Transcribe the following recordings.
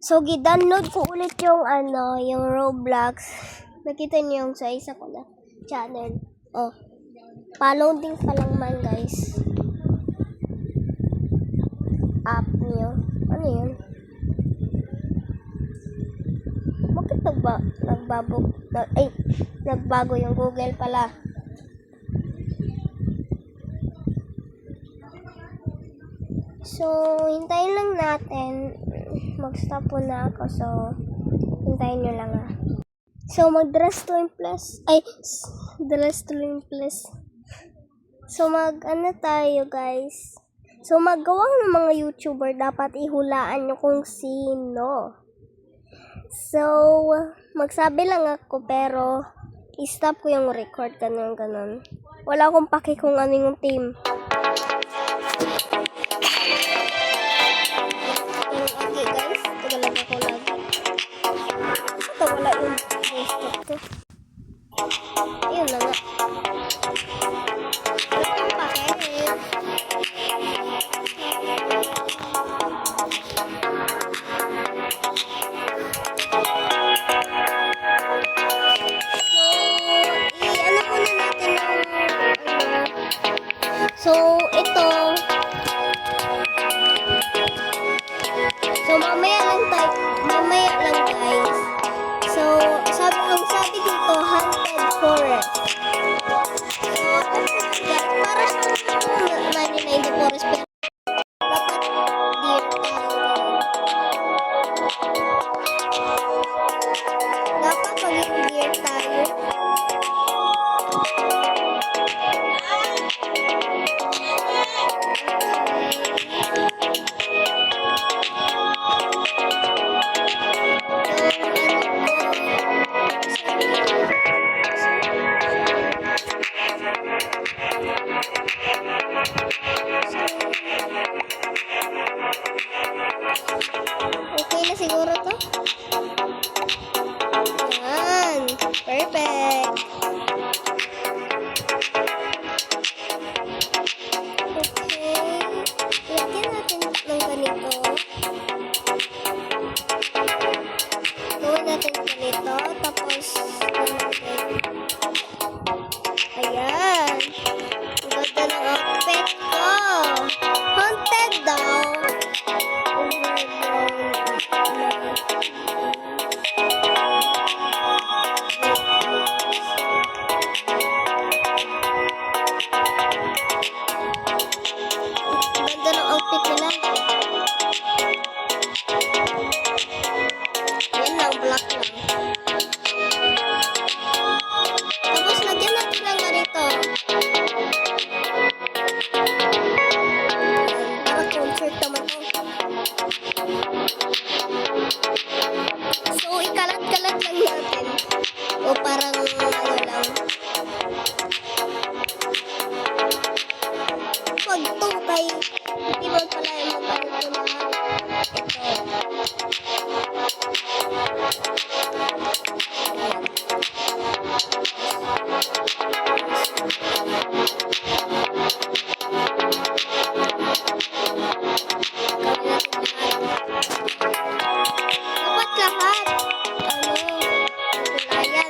So, gidownload ko ulit yung yung Roblox. Nakita niyo yung sa isa ko na channel. Oh, pa-loading pa lang man, guys. App niyo. Ano yun? Bakit nagbago yung Google pala. So, hintayin lang natin. Mag-stop po na ako. So, hintayin nyo lang So, mag-dress to impress. Dress to impress. So, tayo, guys. So, maggawa ng mga YouTuber, dapat ihulaan nyo kung sino. So, magsabi lang ako, pero i-stop ko yung record, ganun. Wala akong paki kung ano yung team. Okay, guys. Tagalag ako lagi. Ito, wala yung stop ko. Ayun na nga. Wala akong paki. So, ito. So, mamaya lang guys. So, sabi dito, Haunted Forest. So, para sa 99 Forest, pero dapat maging deer tayo. Okay na siguro to? Yan. Perfect. Okay. Lagyan natin ng ganito. Gawin natin ganito. Tapos, ayan. Ang ganda ng outfit ko. Haunted daw. Ganda ng outfit nila. Yan lang, black lang. Tapos lagyan natin lang ganito. Para concert naman to. So, ikalat-kalat lang natin. O parang lang. Pag to kay hindi mo pala yung magkalit ko na dapat lahat kulayan.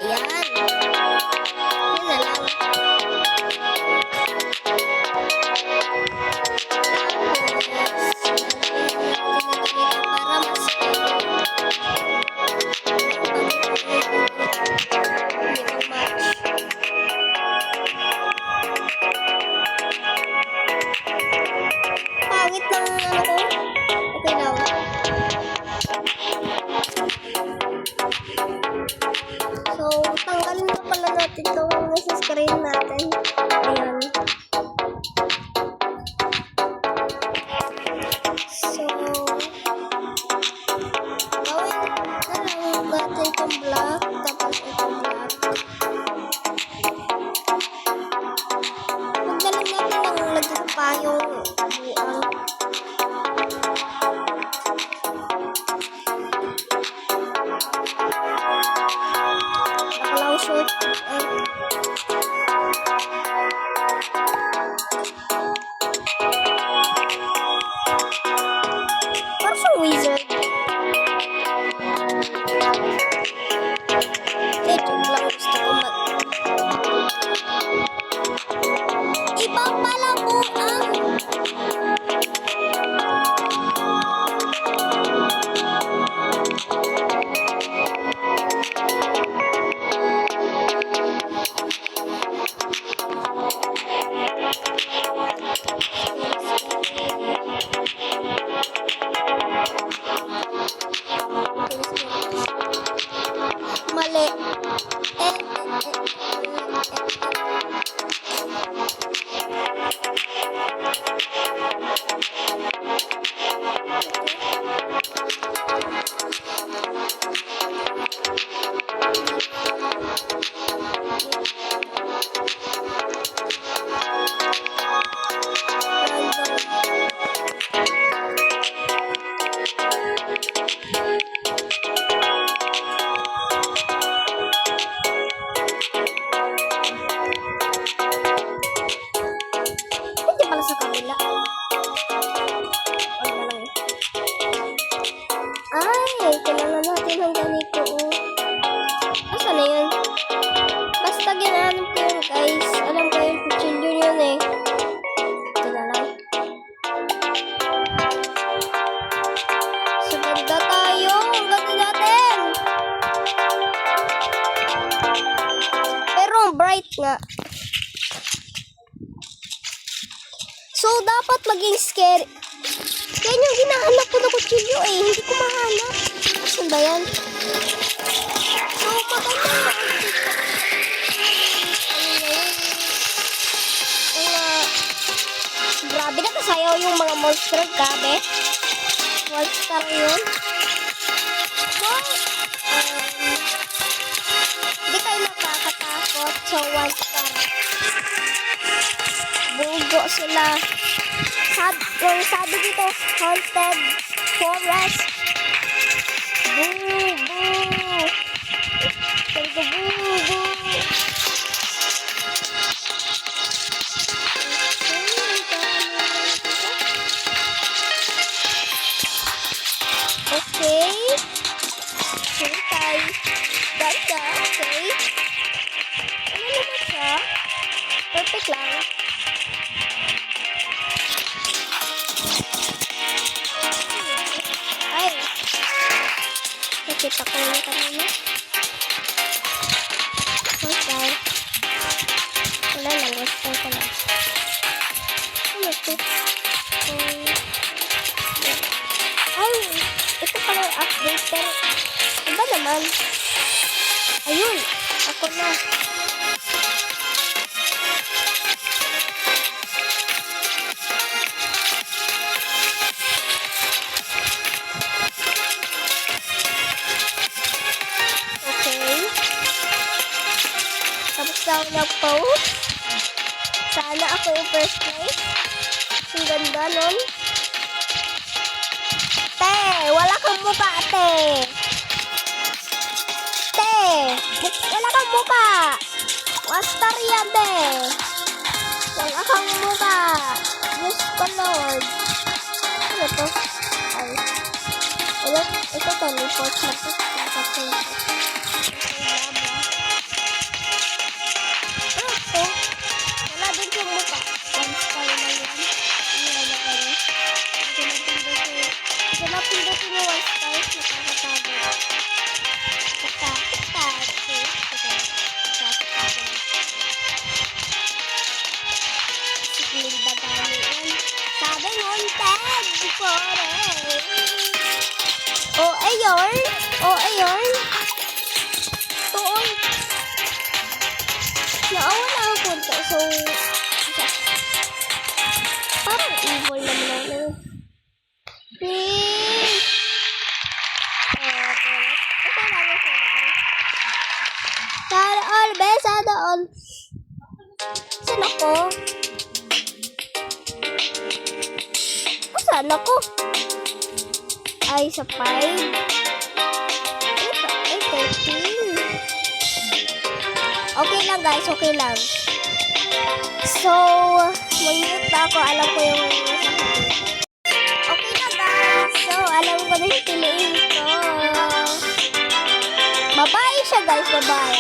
Ayan. Yun na lang. Para mas pangit ng ko. Okay lang. So, tanggalin na pala natin itong nasa screen natin. Ayan. So, gawin na lang natin itong black. Tapos itong black. Huwag na lang natin ang lagyan sa payong buang. nga. So, dapat maging scary. Yan yung hinahanap ko na kutsilyo eh. Hindi ko mahanap. Saan ba yan? So, maganda grabe na kasayaw yung mga monster. Grabe. Monster yun. Wow. Hindi kayo nakakatakot sa monster. Bugo sila. Yung sabi dito, haunted forest. Boo, boo. Talaga boo, boo. Okay. Hintay. Ganda. Okay. Ano naman siya? Perfect lang. Ay. Nakita ko yung kanina. Okay. Wala lang. Gusto ko lang. Ano ito? Ay. Ito pala yung update. Pero iba naman. Ayun. Ako na. Tapos na ako nag-post. Sana ako yung first place. Ang ganda nun. Te, wala kang muka, te. Te, wala kang muka. Wastar yan, te. Wala kang muka. Diyos ko, Lord. Ano to? Ay. Ito to, report na to. Wala din yung muka. One star na yan. Hindi na pindutin yung one star. Nakakatago. Sigling dadami yan. Sabi haunted forest. O, ayun. O, ayun. Tuon. Naawala ang punta. So, parang evil naman ako. Please. Okay lang. Sana all, best. Sana all. Saan ako? Saan ako? Ay, sa 5. Ay, 13. Okay lang guys, okay lang. So, mag-mute na ako. Alam ko yung okay na guys. So, alam ko na yung piliin ko. Babae siya guys, babae.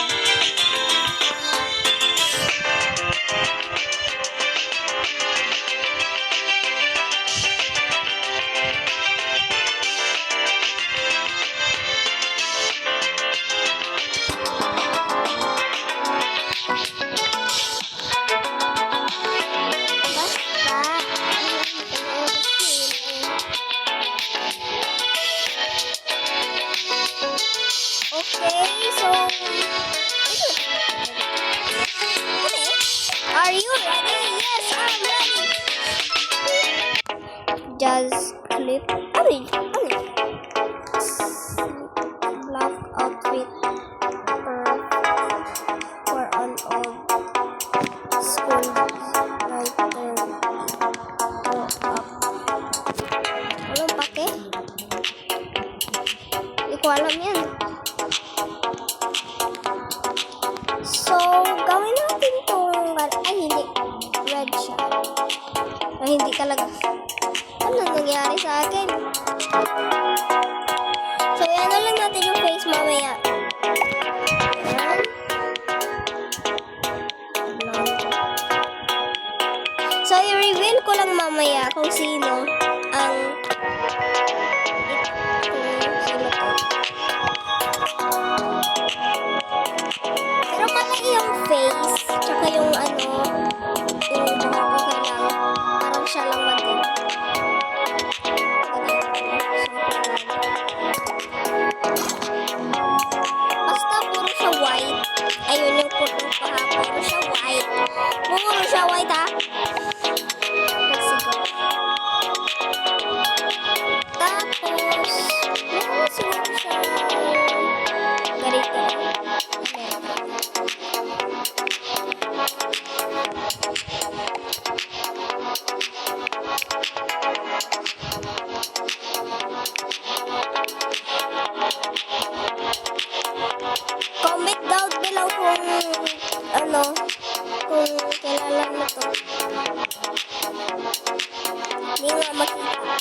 Okay, so are you ready? Yes, I'm ready. Just clip. Black outfit for an old school writer. Go up. Walang pake? Hindi ko alam yan. So, gawin natin itong, ay hindi, red siya. Ay hindi talaga. Ano nangyari sa akin? So, yan na lang natin yung face mamaya. Ayan. So, i-reveal ko lang mamaya kung sino ang sino to. Pero malaki yung face. Comment down below kung ano, kung kilala mo to. Hindi nga makita.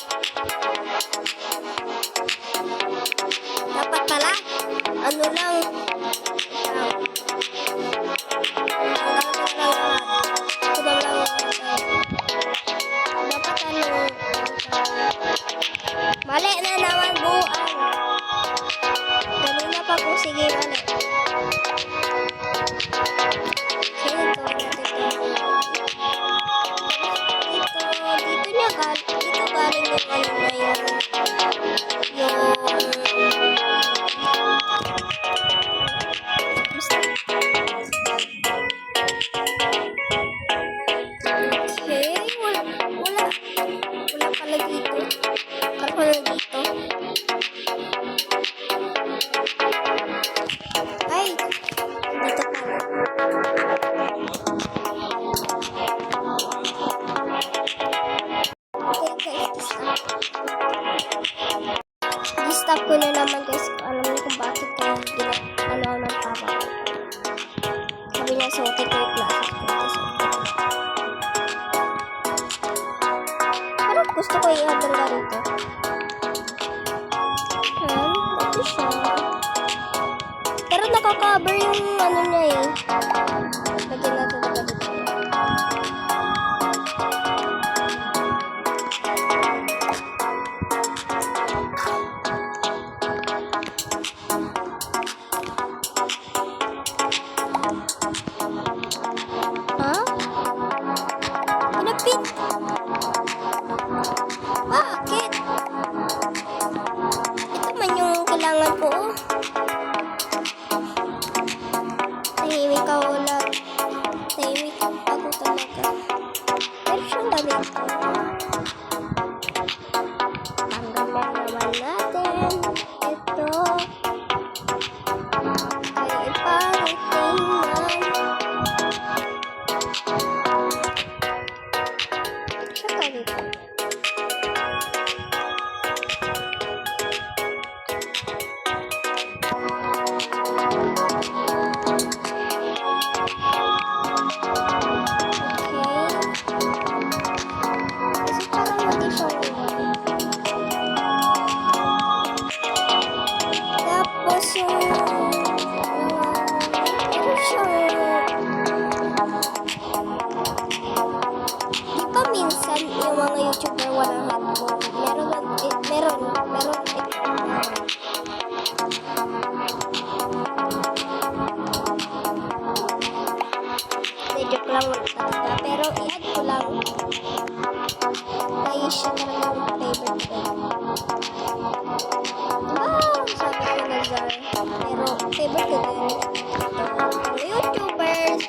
Dapat pala, ano lang, mali na naman buuan. Kanina pa po, sige mali. Dito galing yung ano na okay, wala pala dito. Wala dito. Ay, dito pala. I-stop ko na naman guys. Alam niyo kung bakit kayo ano ng tama. Sabi niya, suotin ko yung glasses ko. Parang gusto ko i-handle na rito. Ito siya. Pero nakaka-cover yung ano niya eh. Lagyan natin na dito. Pinapit. Bakit? Ito man yung kailangan ko. Tahimik ka wala. Tahimik ako talaga. Pero siyang ganito. Tanggal na naman natin. Ito. Kaya ipariting na. Saka dito. Minsan yung mga YouTuber walang headphone. Meron. Joke lang talaga. Pero i-add ko lang. Dahil siya talagang favorite ko. Wow! Sabi ko na Zar. Pero favorite ko din. YouTubers.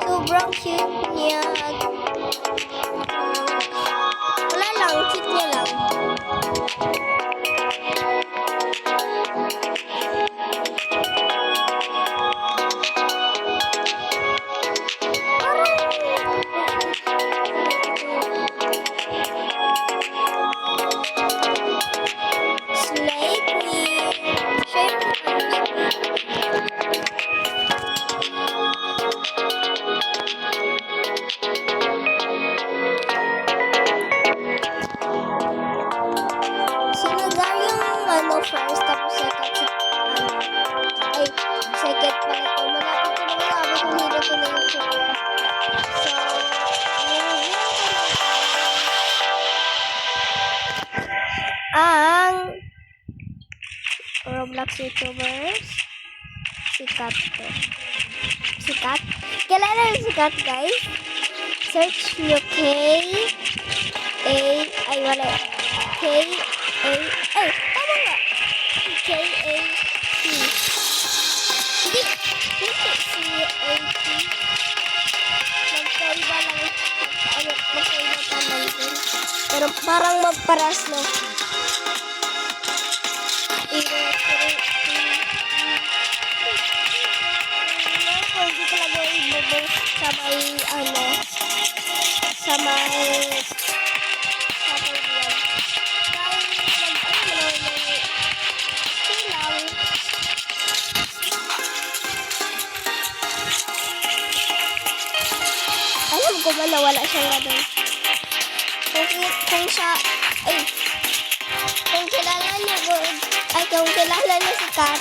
Sobrang cute niya. Wala lang, cute niya lang. First, tapos second pala ito. Malapit ko na sabi kung hindi ko na yung sugar. So, ang Roblox YouTubers, sikat to. Sikat? Kailan na sikat, guys? Search nyo ay wala. Tama nga. K-A-T. Hindi C-A-T. Magkaiba lang. Magkaiba tamang din. Pero parang magparas, no? Hindi talaga ibubong sa may, sa may, naman na wala siyang ganun. Kung siya, ay, kung kilala niyo, kung kilala niyo si Kat,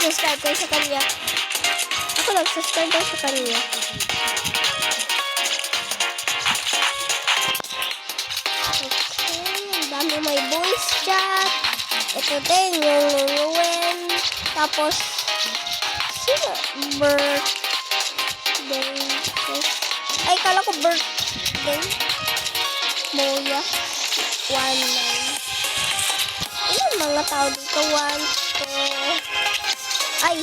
subscribe kayo sa kanya. Ako nag-subscribe kayo sa kanya. Dami may voice chat. Ito din yung Luluwen. Tapos, sino? Birthday. Ay, kala ko birthday. Moya. 1, 9. Ilan mga tao dito? 1, 2. Ay,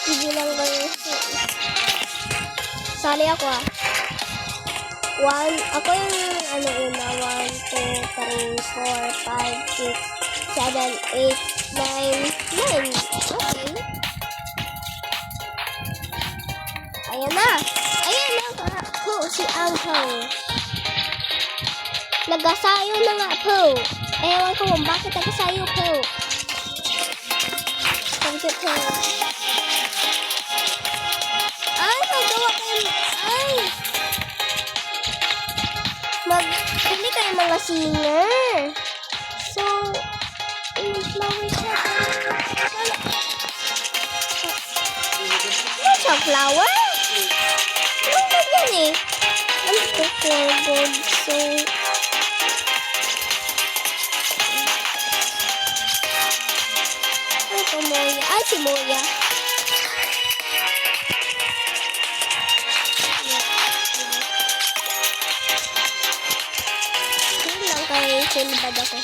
hindi lang ganyan. Sali ako ah. 1, ako yung ano una, 1, 2, 3, 4, 5, 6, 7, 8, 9, 9. Okay. Ayan na. Ayan na. Po, si Angel. Nagasayo na nga po. Ewan ko kung bakit nagasayo po. Thank you po. Ay, nagawa kayo. Ay. Pili kayo mga singer. So, flower siya. Ano siya, flower? Ano ba yan eh? Ano ito for gold? So, ano ito, Moya? Ay, si Moya. Sinbad ako.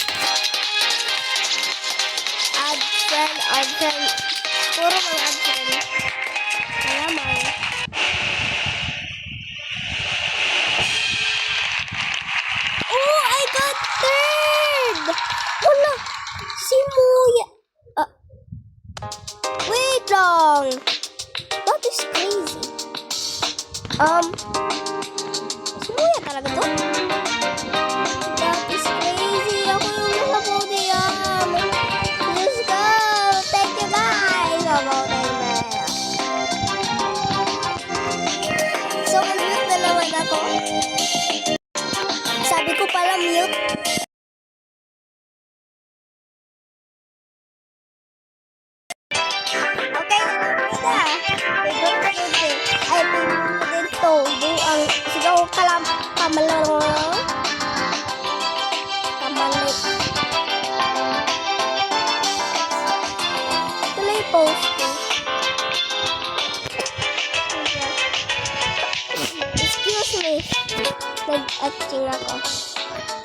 Add friend. Puro mga add friend. Malamang. Oh, I got third! Wala! Si Moya. Wait lang. That is crazy. Si Moya talaga to? That is crazy. Ako yung nasa podium. Let's go. Thank you guys. So, mute na naman ako. Sabi ko pala mute. Okay, na. Ay, dito. Buang. Sigaw ka lang. Kamalaro. Ito na yung post ko. Excuse me. Nag-acting ako.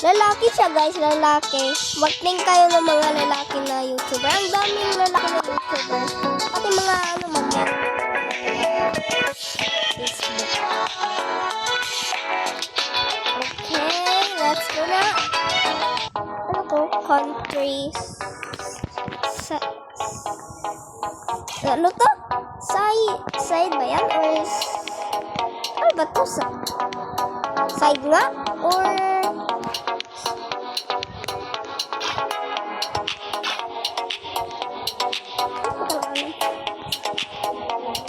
Lalaki siya guys, lalaki. Mag-link kayo ng mga lalaki na YouTuber. Ang daming lalaki na YouTuber. Pati mga ano man yan. Facebook. Okay, let's go na. Ano ko? Countries. Ano to? Side ba yan? Or ano ba to? Side nga? Or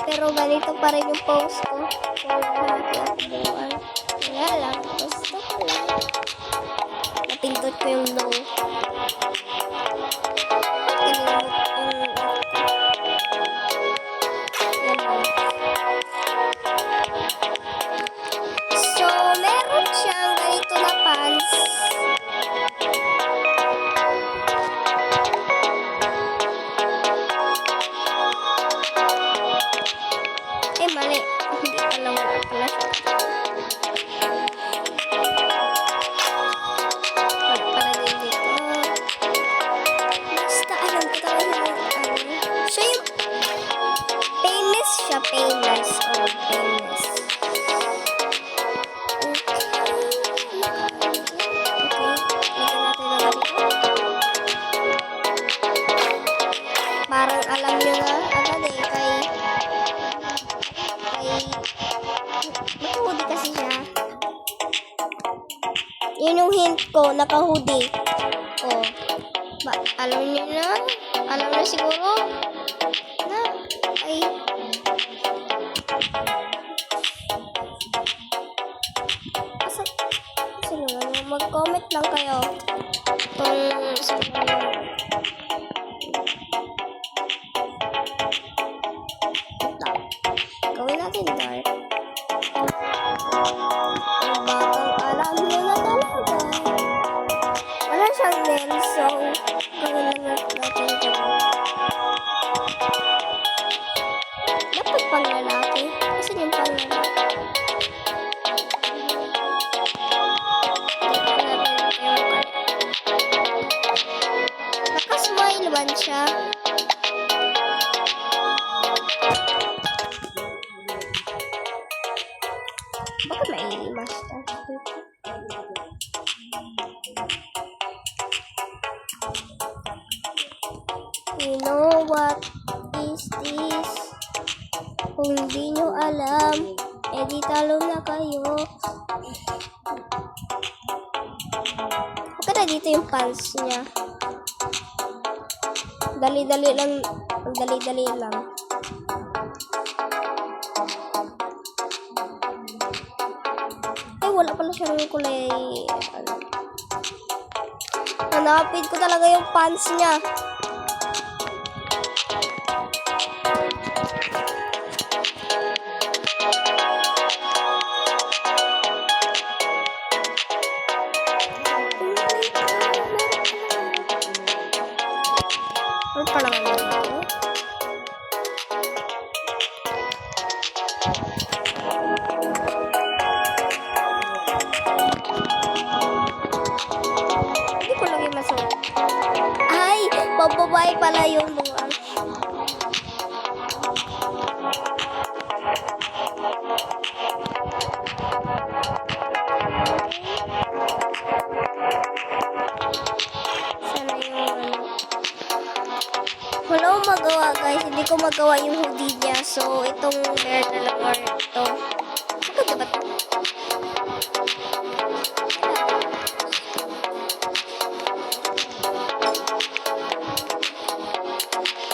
pero ganito pa rin yung post ko. Kaya lang. Gusto ko lang. Napindot ko yung no. So, meron siyang ganito na pants. Eh, mali. Hindi pa lang wala pala siya. Wala pala din dito. Basta, alam ko talaga yung siya yung famous siya. Famous. Oh, famous. Parang alam nyo na agad eh, kay naka-hoodie kasi siya. Yun yung hint ko, naka-hoodie. Oh. Alam nyo na? Alam na siguro? Na, ay. Mag-comment lang kayo kung gawin natin dark. Ang batang alam nyo na talaga. Wala siyang nails, so gawin lang natin ganun. Dapat pang lalaki. Kasi yung pang lalaki. Nakasmile man siya. Bakit may mustache dito? You know what is this? Kung di nyo alam, di talo na kayo. Okay na dito yung pants niya. Dali-dali lang. Dali-dali lang. Ay, wala pala siyang kulay. Hanapin ko talaga yung pants niya. Ano pa naman dito? Hindi ko lagi masuk. Ay! Bababae pala yung mga. Sana yung ano. Wala akong magawa guys. Hindi ko magawa yung hoodie niya. So, itong hair na lang or ito. Bakit ba ito?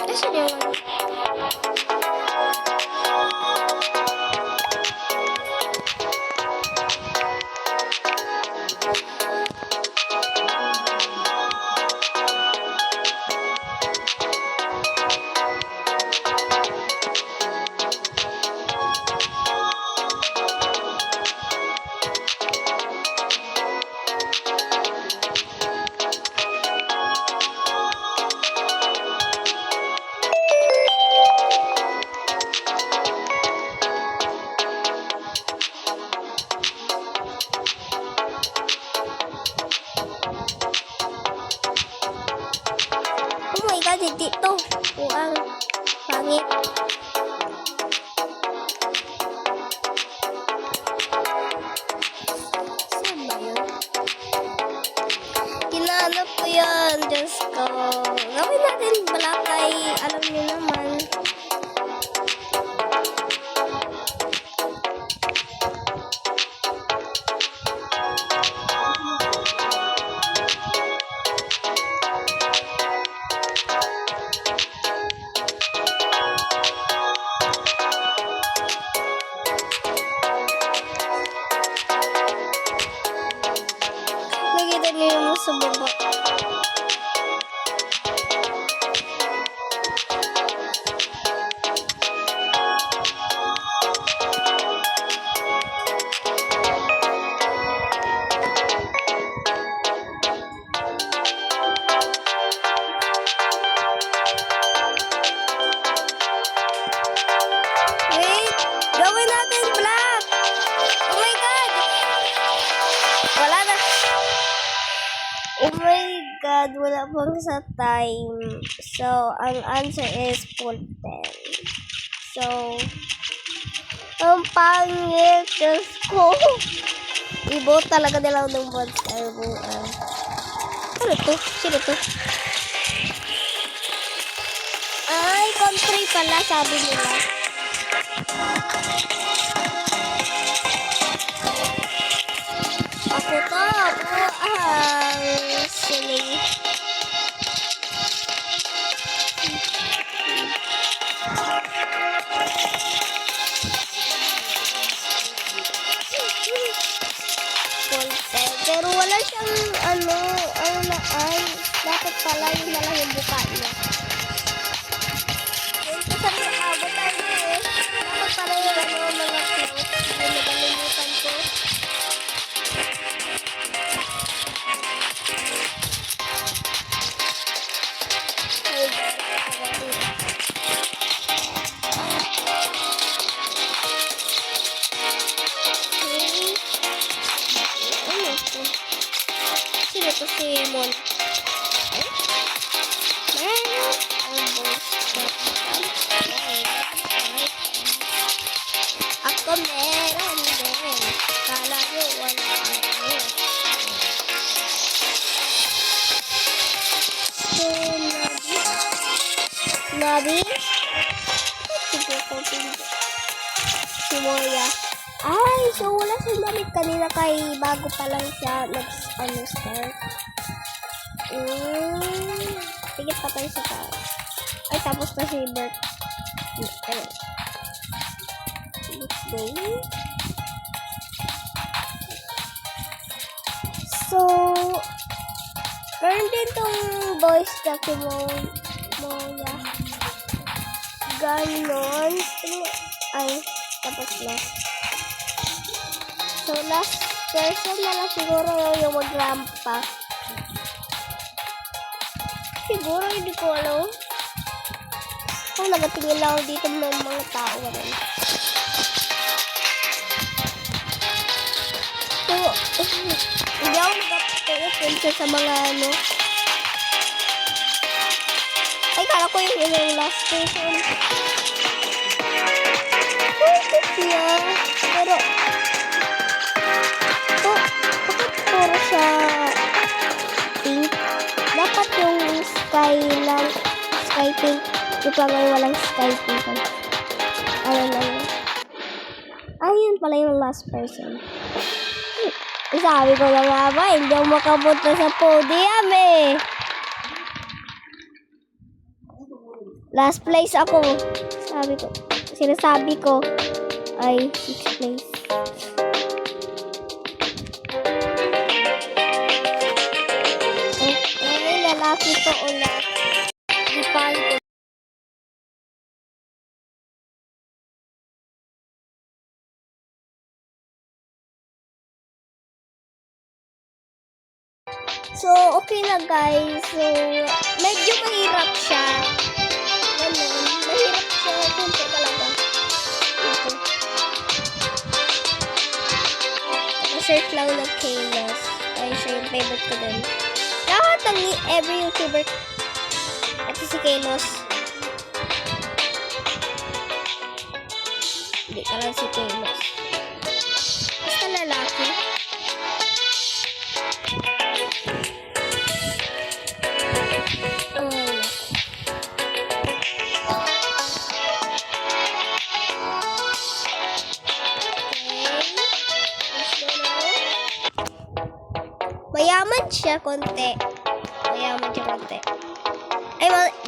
Kasi yung ano. Oh my god, hindi to. Ang pangit. Saan ba yun? Hinahanap ko yan. Diyos ko. Gawin natin balakay. Alam niyo naman. Nakita niyo yung sa baba. Wait! Gawin natin black! Oh my god! Wala na. Oh my god, wala pang sa time. So, ang answer is full 10. So, ang pangit. Diyos ko. Ibo talaga nila ng monster buwan. Ano to? Sino to? Ay, country pala, sabi nila. Ako to. Ako ang siling. Pero wala siyang Dapat pala yun na lang yung buka niya. Yung sasabi, abot tayo eh. Dapat pala yung mga clothes. Yung nagalimutan ko. Sino to si Mon? Ako meron din. Kala nyo wala ako. So, Nabi? Sige ko pinto. Si Moya. Ay, so wala si Nabi kanina kay bago pa lang siya nag-start. Sige pa tayo sa taas. Ay, tapos na si Bert. Let's go. So, meron din tong voice chat mo ya. Ganon. Ay, tapos na. So, last person na lang siguro yung mag-rampa. Siguro, hindi ko alam. Oh, nagatingin lang ako dito ng mga tao. So, hindi ako nag-attention sa mga ano. Ay, kala ko yung last person. Bakit siya? Pero, bakit puro siya pink? Dapat yung sky pink. Yung pa may walang sky pink. Ayun. Ayun pala yung last person. Sabi ko na nga ba, hindi ako makapunta sa podium eh. Last place ako. Sinasabi ko ay 6th place. Okay, lalaki to ulit. Ipal ko. So, okay na guys. So, medyo mahirap siya. Ganun. Mahirap siya. Kunti talaga. Ito. Search lang ng Kalos. Ay, siya yung favorite ko din. Lahat ng every YouTuber. Ito si Kalos. Hindi ka lang si Kalos. Basta lalaki. Mayaman siya konti. Ay,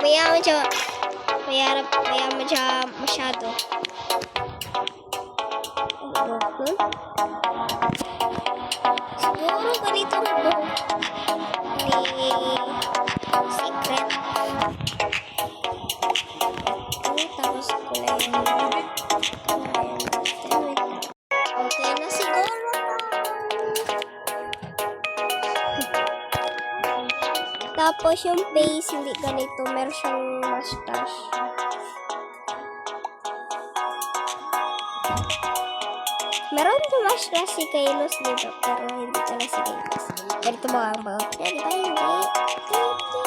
mayaman siya masyado. Siguro ganito ang buhok ni Secret. Tapos kulay. Okay na siguro. Tapos yung face, hindi ganito. Meron siyang mustache. Meron yung mustache si Kalos dito. Pero hindi pala si Kalos. Ganito mo ang bawat. Yan, diba? Hindi.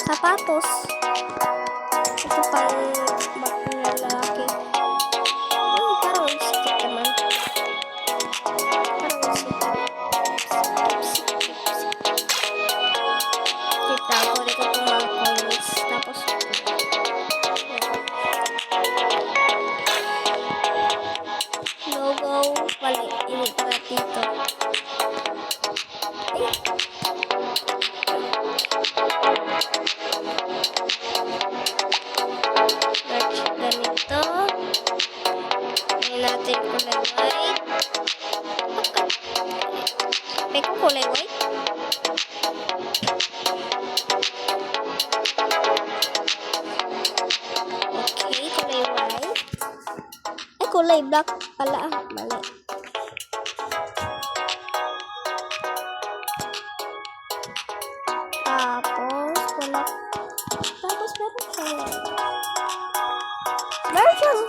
Sapatos. Ito pang lalaki. Oh, parang stick naman. Parang stick. Ako dito itong mga colors. Tapos logo pala initra dito. Merch ganito. Okay, kulay white. Ay, kulay black pala. Mali. Tapos, wala. Tapos, meron siya. Meron siyang.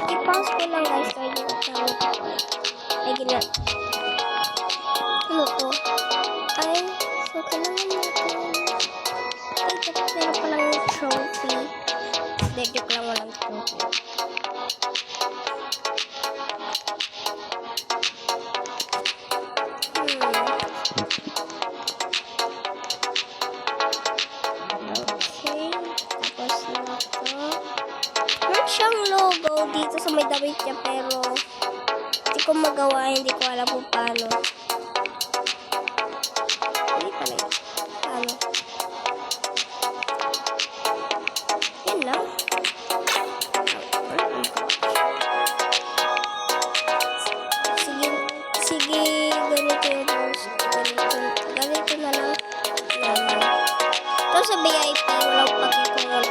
I-pause ko lang guys. Ay, gina. Ano to? Ay, so kailangan natin. Ay, dapat meron palang yung trophy. Hindi, joke lang, walang trophy. Okay, tapos na to. Meron siyang logo dito sa may damit niya, pero hindi ko magawa, hindi ko alam kung paano. Hindi pala yun. Paano? Yan lang. Sige, sige, ganito yung boss. Ganito na lang. Yan. Ito sa VIP, walang pagkakong walang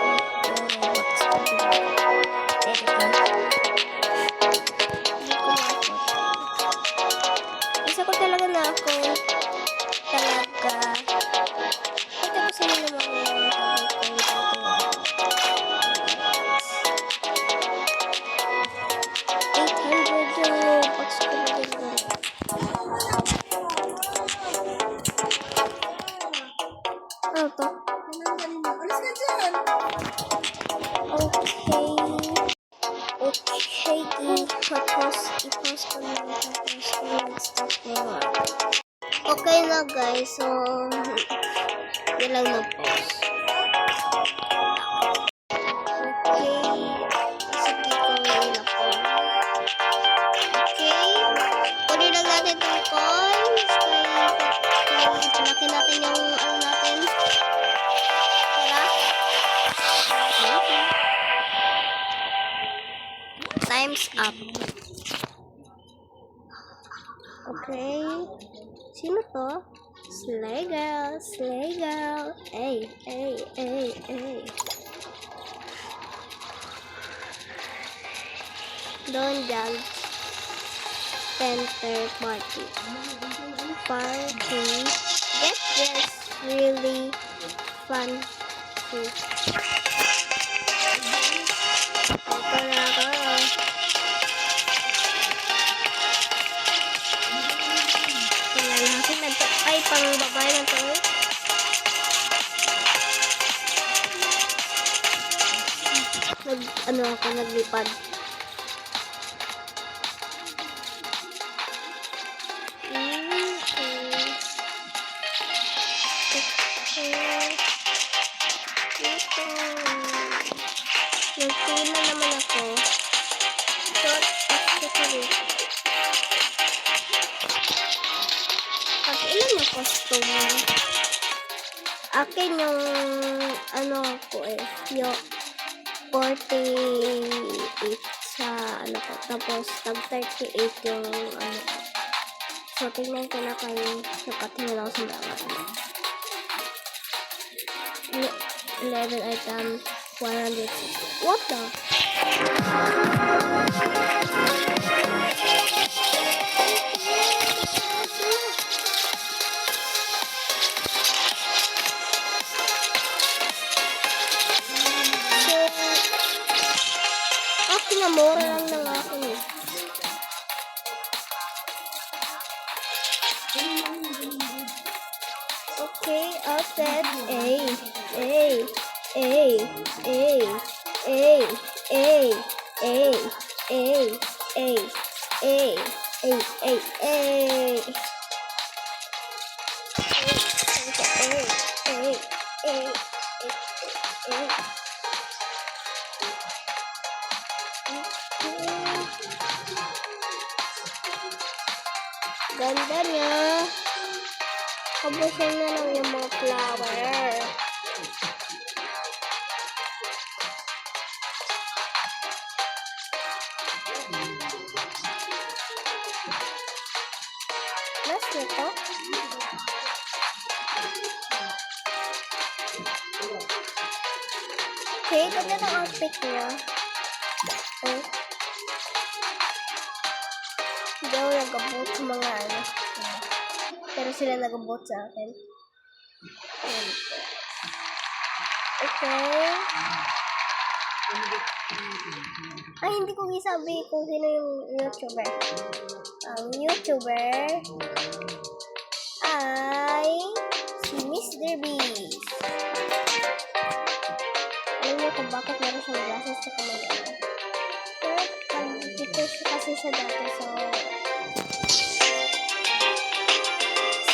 edit lang. Hindi ko isa ko talaga na ako talaga. Ito ko sila naman yung tawag ko. 800 yung pag-scroll ko. Ano to? Okay, i-post ko na stop na. Okay na guys, so yun lang mag-post. Okay, sige ko yun ako. Okay, kunin lang natin itong coins. Laki natin yung ano natin. Tara. Time's up. Okay. Sino to? Slay girl, slay girl. Ay, ay, ay, ay. Don't judge. Center party. Party. Get this really fun too. Ito na ako. Lalaki na to. Ay, pang babae na to. Ano ako, naglipad. Nagtuna naman ako. Short accessory. Pati ilan yung costume? Akin yung ano ko yung 48 sa ano ko. Tapos tag 38 yung ano ko. So tingnan ko na kayo nakatingin ako sa dapat. 11 items, 160. What the? Mura lang ng ako eh. Okay, outfit. A. Ganda niya. Kabusin na lang yung mga flower. Last na to. Okay, ganda ng outfit niya. Oh. Hindi ako nag-abot sa mga ano. Pero sila nag-abot sa akin. Okay. Ay, hindi ko isabi kung sino yung YouTuber. Ang YouTuber ay si Mr. Beast. Alam niyo kung bakit meron siyang glasses sa kamay. Because kasi siya dati,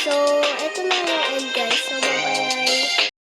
so, eto na yung end guys. So,